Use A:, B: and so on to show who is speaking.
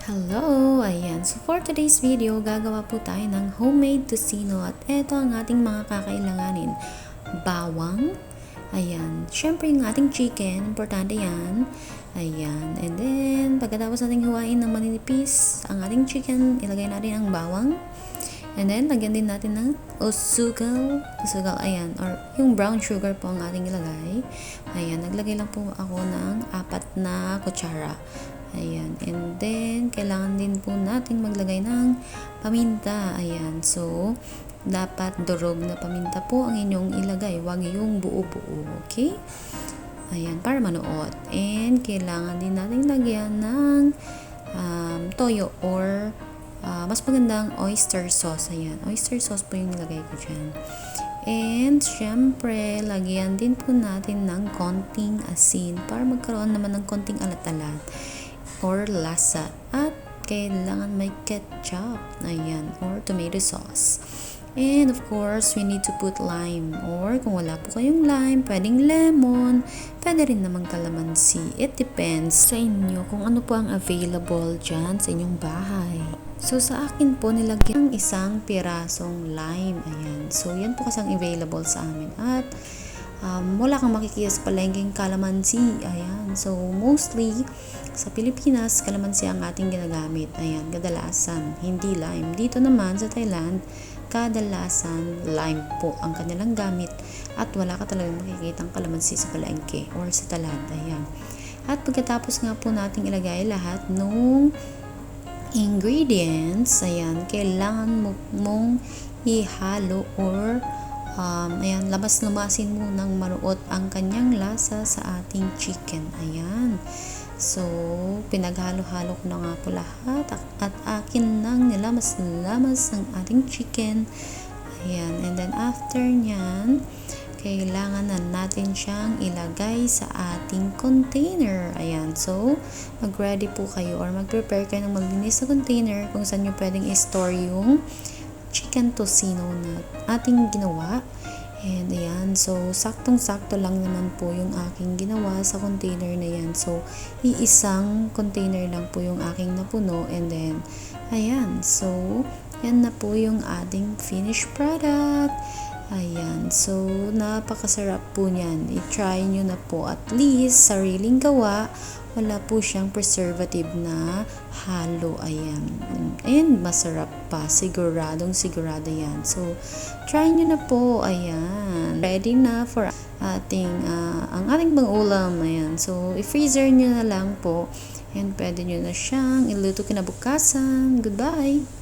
A: Hello! Ayan. So, for today's video, gagawa po tayo ng homemade tocino at eto ang ating mga kakailanganin. Bawang. Ayan. Siyempre, yung ating chicken. Importante yan. Ayan. And then, pagkatapos natin huwain ng maninipis ang ating chicken, ilagay natin ang bawang. And then, lagyan din natin ng osukal. Osukal, ayan. Or yung brown sugar po ang ating ilagay. Ayan. Naglagay lang po ako ng 4 na kutsara. Ayan. And then, kailangan din po natin maglagay ng paminta. Ayan. So, dapat durog na paminta po ang inyong ilagay. Huwag yung buo-buo. Okay? Ayan. Para manuot. And, kailangan din natin lagyan ng toyo or mas magandang oyster sauce. Ayan. Oyster sauce po yung nilagay ko dyan. And, syempre, lagyan din po natin ng konting asin para magkaroon naman ng konting alat-alat or lasa. At kailangan may ketchup. Ayan. Or tomato sauce. And of course, we need to put lime. Or kung wala po kayong lime, pwedeng lemon. Pwede rin naman kalamansi. It depends sa inyo kung ano po ang available dyan sa inyong bahay. So, sa akin po, nilagyan ng isang pirasong lime. Ayan. So, yan po kasang available sa amin. At wala kang makikita sa palengkeng kalamansi. Ayan. So, mostly, sa Pilipinas, kalamansi ang ating ginagamit. Ayan, kadalasan, hindi lime. Dito naman, sa Thailand, kadalasan, lime po ang kanilang gamit. At wala ka talagang makikita ang kalamansi sa palengke or sa talad. Ayan. At pagkatapos nga po nating ilagay lahat nung ingredients, ayan, kailangan mong ihalo or ayan, labas-lumasin mo ng manuot ang kanyang lasa sa ating chicken. Ayan. So, pinaghalo-halo ko na nga po lahat at akin nang nilamas-lamas ang ating chicken. Ayan. And then, after nyan, kailangan na natin siyang ilagay sa ating container. Ayan. So, mag-ready po kayo or mag-prepare kayo ng maglinis sa container kung saan nyo pwedeng i-store yung chicken tocino na ating ginawa. And ayan, so saktong-sakto lang naman po yung aking ginawa sa container na yan. So, iisang container lang po yung aking napuno. And then, ayan, so yan na po yung ating finished product. Ayan, so napakasarap po niyan. I-try nyo na po at least sariling gawa. Wala po siyang preservative na halo. Ayan. And masarap pa. Siguradong sigurado yan. So, try nyo na po. Ayan. Ready na for ang ating pang-ulam. Ayan. So, i-freezer nyo na lang po. And pwede nyo na siyang iluto kinabukasan. Goodbye!